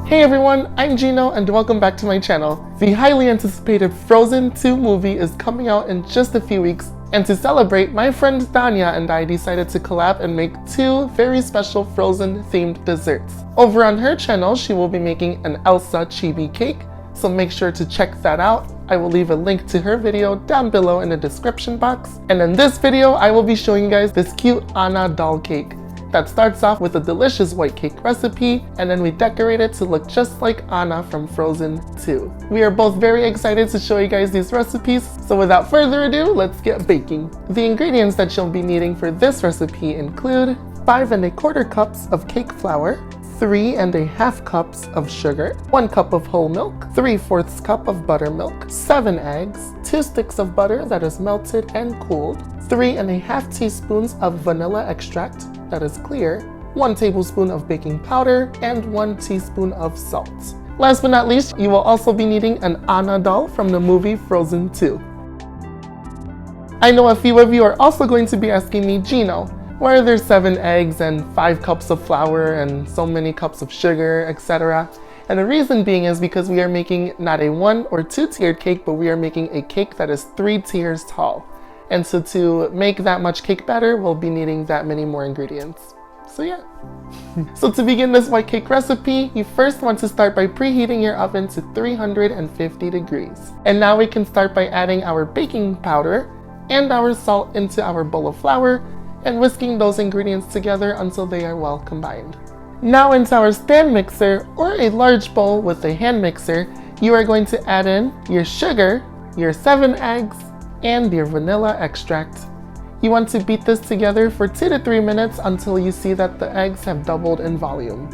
Hey everyone, I'm Gino and welcome back to my channel. The highly anticipated Frozen 2 movie is coming out in just a few weeks, and to celebrate, my friend Tanya and I decided to collab and make two very special Frozen themed desserts. Over on her channel, she will be making an Elsa chibi cake, so make sure to check that out. I will leave a link to her video down below in the description box. And in this video, I will be showing you guys this cute Anna doll cake that starts off with a delicious white cake recipe, and then we decorate it to look just like Anna from Frozen 2. We are both very excited to show you guys these recipes, so without further ado, let's get baking. The ingredients that you'll be needing for this recipe include 5 1/4 cups of cake flour, 3 1/2 cups of sugar, 1 cup of whole milk, 3/4 cup of buttermilk, 7 eggs, 2 sticks of butter that is melted and cooled, 3 1/2 teaspoons of vanilla extract that is clear, 1 tablespoon of baking powder, and 1 teaspoon of salt. Last but not least, you will also be needing an Anna doll from the movie Frozen 2. I know a few of you are also going to be asking me, Gino, why are there 7 eggs and 5 cups of flour and so many cups of sugar, etc.? And the reason being is because we are making not a 1 or 2 tiered cake, but we are making a cake that is 3 tiers tall. And so to make that much cake batter, we'll be needing that many more ingredients. So yeah. So to begin this white cake recipe, you first want to start by preheating your oven to 350 degrees. And now we can start by adding our baking powder and our salt into our bowl of flour and whisking those ingredients together until they are well combined. Now into our stand mixer or a large bowl with a hand mixer, you are going to add in your sugar, your 7 eggs, and your vanilla extract. You want to beat this together for 2 to 3 minutes until you see that the eggs have doubled in volume.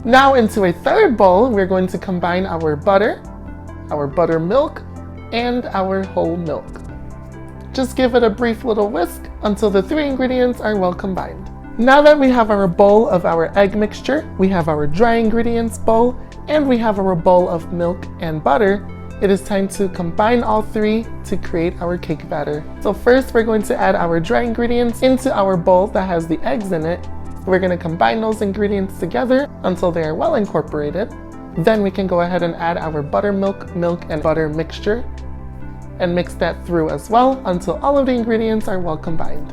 Now into a third bowl, we're going to combine our butter, our buttermilk, and our whole milk. Just give it a brief little whisk until the 3 ingredients are well combined. Now that we have our bowl of our egg mixture, we have our dry ingredients bowl, and we have our bowl of milk and butter, it is time to combine all 3 to create our cake batter. So first we're going to add our dry ingredients into our bowl that has the eggs in it. We're going to combine those ingredients together until they are well incorporated. Then we can go ahead and add our buttermilk, milk, and butter mixture and mix that through as well until all of the ingredients are well combined.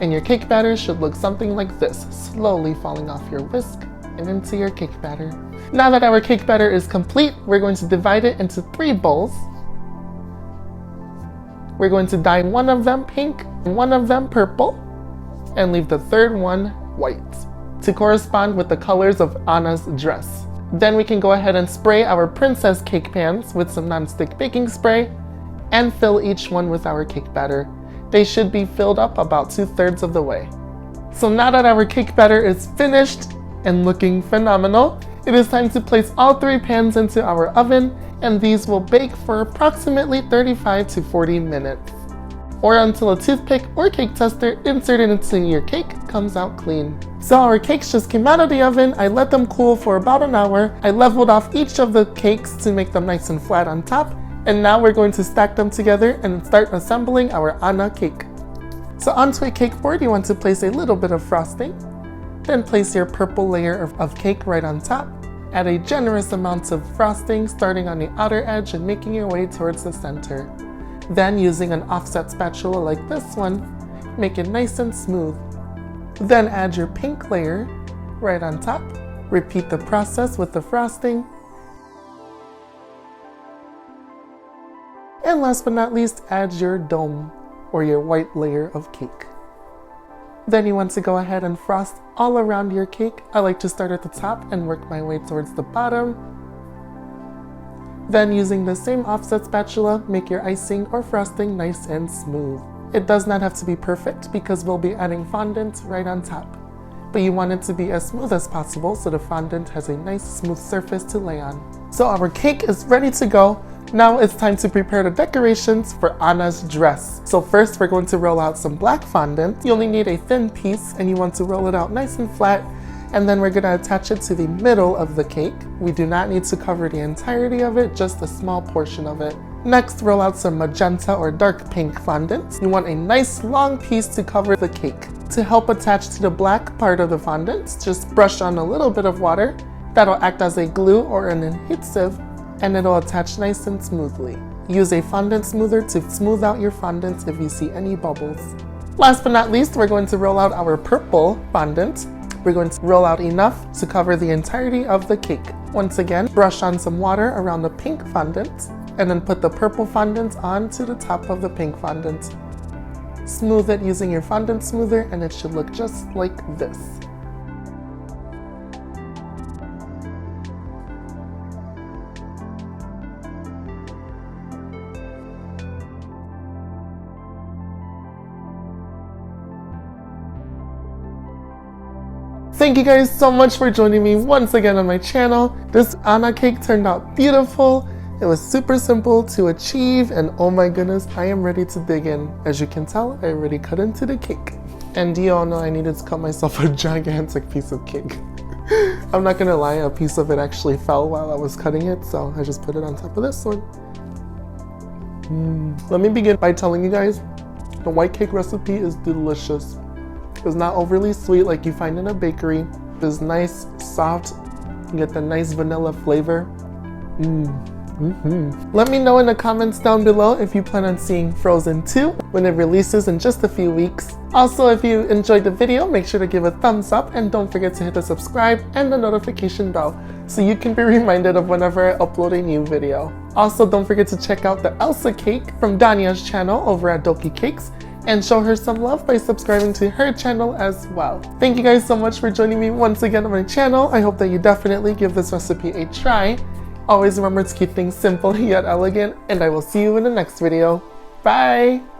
And your cake batter should look something like this, slowly falling off your whisk and into your cake batter. Now that our cake batter is complete, we're going to divide it into 3 bowls. We're going to dye one of them pink, one of them purple, and leave the third one white to correspond with the colors of Anna's dress. Then we can go ahead and spray our princess cake pans with some non-stick baking spray and fill each one with our cake batter. They should be filled up about 2/3 of the way. So now that our cake batter is finished and looking phenomenal, it is time to place all 3 pans into our oven, and these will bake for approximately 35 to 40 minutes, or until a toothpick or cake tester inserted into your cake comes out clean. So our cakes just came out of the oven. I let them cool for about an hour. I leveled off each of the cakes to make them nice and flat on top, and now we're going to stack them together and start assembling our Anna cake. So onto a cake board, you want to place a little bit of frosting. Then place your purple layer of cake right on top. Add a generous amount of frosting starting on the outer edge and making your way towards the center. Then using an offset spatula like this one, make it nice and smooth. Then add your pink layer right on top. Repeat the process with the frosting. And last but not least, add your dome or your white layer of cake. Then you want to go ahead and frost all around your cake. I like to start at the top and work my way towards the bottom. Then using the same offset spatula, make your icing or frosting nice and smooth. It does not have to be perfect because we'll be adding fondant right on top. But you want it to be as smooth as possible so the fondant has a nice smooth surface to lay on. So our cake is ready to go. Now it's time to prepare the decorations for Anna's dress. So first we're going to roll out some black fondant. You only need a thin piece and you want to roll it out nice and flat. And then we're gonna attach it to the middle of the cake. We do not need to cover the entirety of it, just a small portion of it. Next, roll out some magenta or dark pink fondant. You want a nice long piece to cover the cake. To help attach to the black part of the fondant, just brush on a little bit of water. That'll act as a glue or an adhesive, and it'll attach nice and smoothly. Use a fondant smoother to smooth out your fondant if you see any bubbles. Last but not least, we're going to roll out our purple fondant. We're going to roll out enough to cover the entirety of the cake. Once again, brush on some water around the pink fondant, and then put the purple fondant onto the top of the pink fondant. Smooth it using your fondant smoother, and it should look just like this. Thank you guys so much for joining me once again on my channel. This Anna cake turned out beautiful. It was super simple to achieve, and oh my goodness, I am ready to dig in. As you can tell, I already cut into the cake. And you all know I needed to cut myself a gigantic piece of cake. I'm not gonna lie, a piece of it actually fell while I was cutting it, so I just put it on top of this one. Let me begin by telling you guys, the white cake recipe is delicious. It's not overly sweet like you find in a bakery. It's nice, soft, you get the nice vanilla flavor. Let me know in the comments down below if you plan on seeing Frozen 2 when it releases in just a few weeks. Also, if you enjoyed the video, make sure to give a thumbs up and don't forget to hit the subscribe and the notification bell so you can be reminded of whenever I upload a new video. Also, don't forget to check out the Elsa cake from Danya's channel over at Doki Cakes and show her some love by subscribing to her channel as well. Thank you guys so much for joining me once again on my channel. I hope that you definitely give this recipe a try. Always remember to keep things simple yet elegant, and I will see you in the next video. Bye!